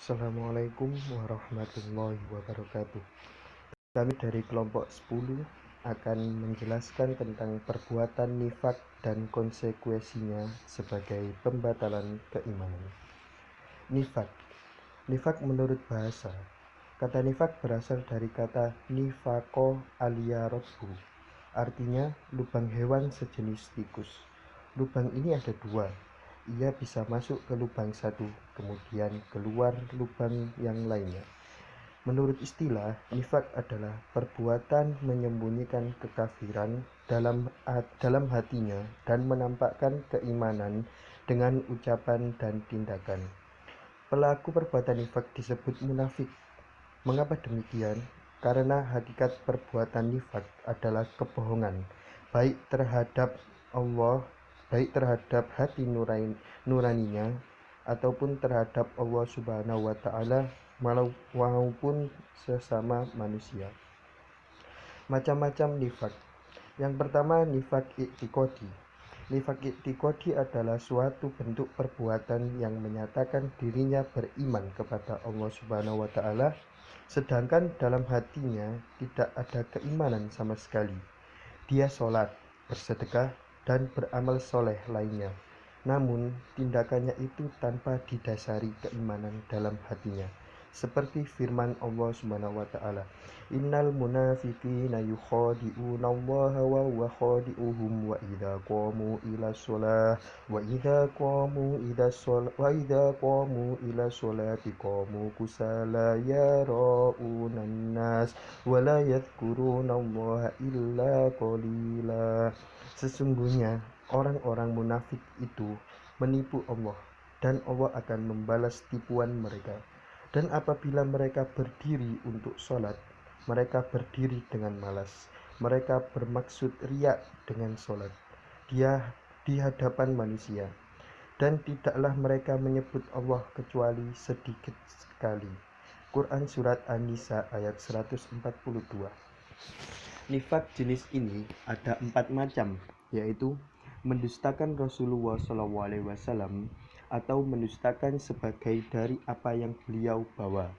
Assalamualaikum warahmatullahi wabarakatuh. Kami dari kelompok 10 akan menjelaskan tentang perbuatan nifak dan konsekuensinya sebagai pembatalan keimanan. Nifak. Nifak menurut bahasa. Kata nifak berasal dari kata nifako alia rodbu. Artinya lubang hewan sejenis tikus. Lubang ini ada dua. Ia bisa masuk ke lubang satu, kemudian keluar lubang yang lainnya. Menurut istilah, nifak adalah perbuatan menyembunyikan kekafiran dalam hatinya dan menampakkan keimanan dengan ucapan dan tindakan. Pelaku perbuatan nifak disebut munafik. Mengapa demikian? Karena hakikat perbuatan nifak adalah kebohongan, baik terhadap Allah, baik terhadap hati nuraninya, ataupun terhadap Allah Subhanahu wa Ta'ala, maupun sesama manusia. Macam-macam nifak. Yang pertama, nifak i'tiqadi. Nifak i'tiqadi adalah suatu bentuk perbuatan yang menyatakan dirinya beriman kepada Allah Subhanahu wa Ta'ala, sedangkan dalam hatinya tidak ada keimanan sama sekali. Dia sholat, bersedekah, dan beramal soleh lainnya, namun tindakannya itu tanpa didasari keimanan dalam hatinya, seperti firman Allah Subhanahu wa Ta'ala, innal munafiqina yukhadi'una Allah wa huwa khadi'uhum wa idza qamu ila sholati qamu kusala yara'unan nas wa la yadhkuruna Allah illa qalila. Sesungguhnya orang-orang munafik itu menipu Allah, dan Allah akan membalas tipuan mereka. Dan apabila mereka berdiri untuk sholat, mereka berdiri dengan malas. Mereka bermaksud riya dengan sholat dia di hadapan manusia, dan tidaklah mereka menyebut Allah kecuali sedikit sekali. Quran Surat An-Nisa ayat 142. Nifak jenis ini ada 4 macam, yaitu mendustakan Rasulullah SAW atau mendustakan sebagai dari apa yang beliau bawa,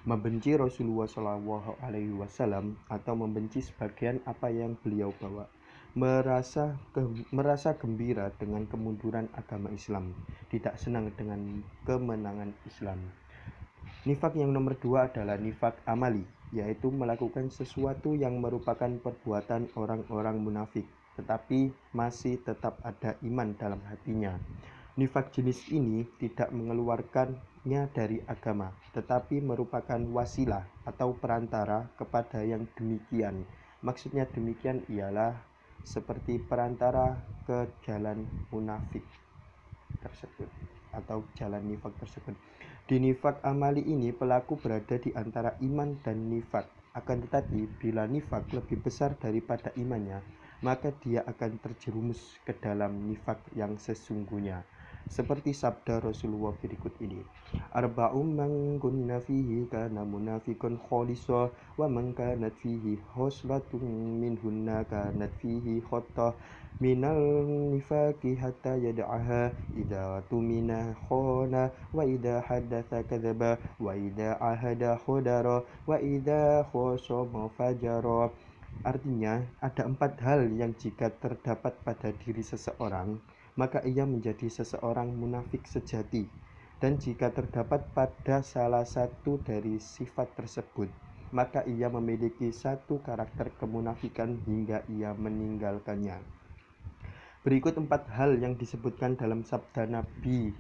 membenci Rasulullah SAW atau membenci sebagian apa yang beliau bawa, merasa gembira dengan kemunduran agama Islam, tidak senang dengan kemenangan Islam. Nifak yang nomor 2 adalah nifak amali, yaitu melakukan sesuatu yang merupakan perbuatan orang-orang munafik, tetapi masih tetap ada iman dalam hatinya. Nifak jenis ini tidak mengeluarkannya dari agama, tetapi merupakan wasilah atau perantara kepada yang demikian. Maksudnya demikian ialah seperti perantara ke jalan munafik tersebut atau jalan nifak tersebut. Di nifak amali ini pelaku berada di antara iman dan nifak. Akan tetapi bila nifak lebih besar daripada imannya, maka dia akan terjerumus ke dalam nifak yang sesungguhnya. Seperti sabda Rasulullah berikut ini, arba'um man kunna fihi kana munafiqun khalisa wa man kanat fihi khoslatun minhunna kanat fihi khottah minal nifaqi hatta yad'aha idza tumina khana wa idza haddatsa kadzaba wa idza ahada khadara wa idza khasama fajara. Artinya, ada 4 hal yang jika terdapat pada diri seseorang, maka ia menjadi seseorang munafik sejati. Dan jika terdapat pada salah satu dari sifat tersebut, maka ia memiliki satu karakter kemunafikan hingga ia meninggalkannya. Berikut 4 hal yang disebutkan dalam sabda Nabi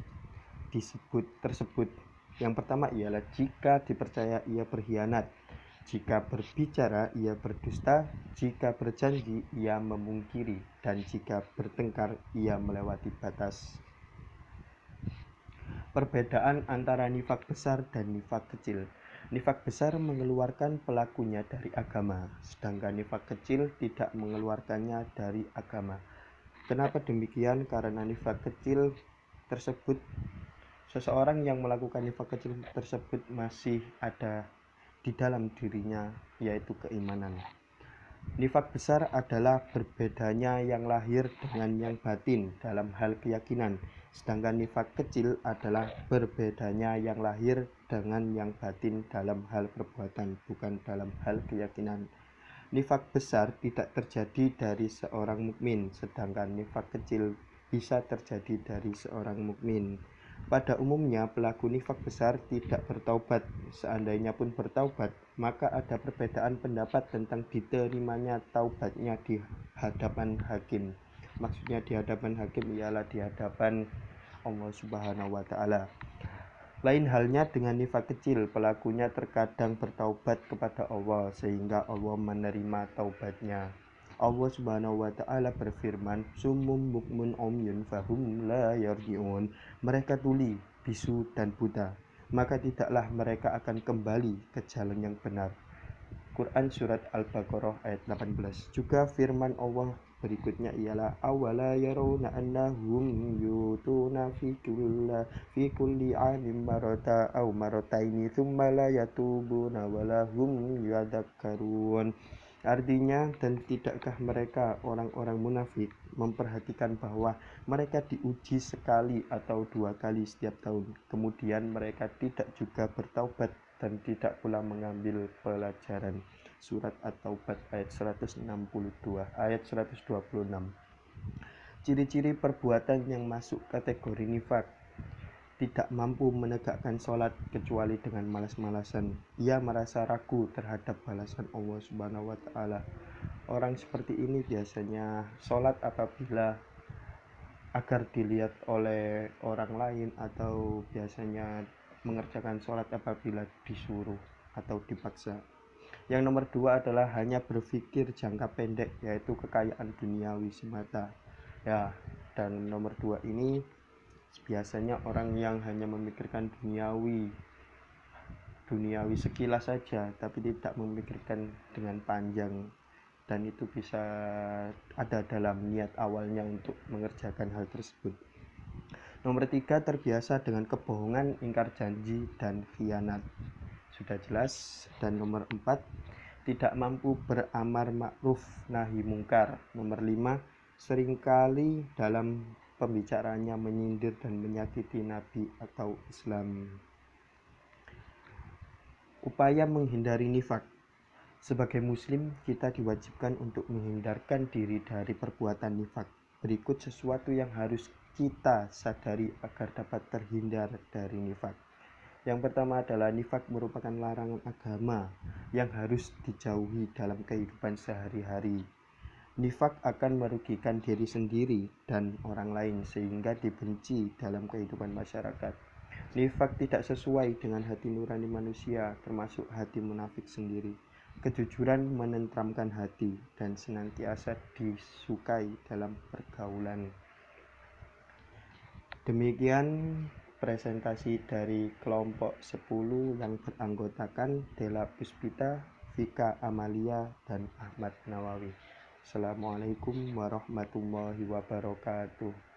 tersebut. Yang pertama ialah jika dipercaya ia berkhianat, jika berbicara ia berdusta, jika berjanji ia memungkiri, dan jika bertengkar ia melewati batas. Perbedaan antara nifak besar dan nifak kecil. Nifak besar mengeluarkan pelakunya dari agama, sedangkan nifak kecil tidak mengeluarkannya dari agama. Kenapa demikian? Karena nifak kecil tersebut, seseorang yang melakukan nifak kecil tersebut masih ada di dalam dirinya, yaitu keimanan. Nifak besar adalah berbedanya yang lahir dengan yang batin dalam hal keyakinan, Sedangkan nifak kecil adalah berbedanya yang lahir dengan yang batin dalam hal perbuatan, bukan dalam hal keyakinan. Nifak besar tidak terjadi dari seorang mukmin, sedangkan nifak kecil bisa terjadi dari seorang mukmin. Pada umumnya pelaku nifak besar tidak bertaubat. Seandainya pun bertaubat, maka ada perbedaan pendapat tentang diterimanya taubatnya di hadapan hakim. Maksudnya di hadapan hakim ialah di hadapan Allah Subhanahu wa taala. Lain halnya dengan nifak kecil, pelakunya terkadang bertaubat kepada Allah sehingga Allah menerima taubatnya. Allah Subhanahu wa taala berfirman, "Summum bukmun umyun fahum la yarji'un." Mereka tuli, bisu dan buta, maka tidaklah mereka akan kembali ke jalan yang benar. Quran surat Al-Baqarah ayat 18. Juga firman Allah berikutnya ialah awala yarawna annahum yutuna fi kulli amin marata aw marataini thumma la yatubuna walahum yadakkarun. Artinya, dan tidakkah mereka orang-orang munafik memperhatikan bahwa mereka diuji sekali atau dua kali setiap tahun, kemudian mereka tidak juga bertaubat dan tidak pula mengambil pelajaran. Surat At-Taubat ayat 126. Ciri-ciri perbuatan yang masuk kategori nifak: tidak mampu menegakkan sholat kecuali dengan malas-malasan. Ia merasa ragu terhadap balasan Allah Subhanahu wa taala. Orang seperti ini biasanya sholat apabila agar dilihat oleh orang lain, atau biasanya mengerjakan sholat apabila disuruh atau dipaksa. Yang nomor 2 adalah hanya berpikir jangka pendek, yaitu kekayaan duniawi semata. Ya, dan nomor 2 ini biasanya orang yang hanya memikirkan duniawi sekilas saja, tapi tidak memikirkan dengan panjang, dan itu bisa ada dalam niat awalnya untuk mengerjakan hal tersebut. Nomor 3, terbiasa dengan kebohongan, ingkar janji, dan khianat. Sudah jelas. Dan nomor 4, tidak mampu beramar ma'ruf nahi mungkar. Nomor 5, seringkali dalam pembicaraannya menyindir dan menyakiti Nabi atau Islam. Upaya menghindari nifak. Sebagai muslim, kita diwajibkan untuk menghindarkan diri dari perbuatan nifak. Berikut sesuatu yang harus kita sadari agar dapat terhindar dari nifak. Yang pertama adalah nifak merupakan larangan agama yang harus dijauhi dalam kehidupan sehari-hari. Nifak akan merugikan diri sendiri dan orang lain sehingga dibenci dalam kehidupan masyarakat. Nifak tidak sesuai dengan hati nurani manusia, termasuk hati munafik sendiri. Kejujuran menenteramkan hati dan senantiasa disukai dalam pergaulan. Demikian presentasi dari kelompok 10 yang beranggotakan Della Puspita, Vika Amalia, dan Ahmad Nawawi. Assalamualaikum warahmatullahi wabarakatuh.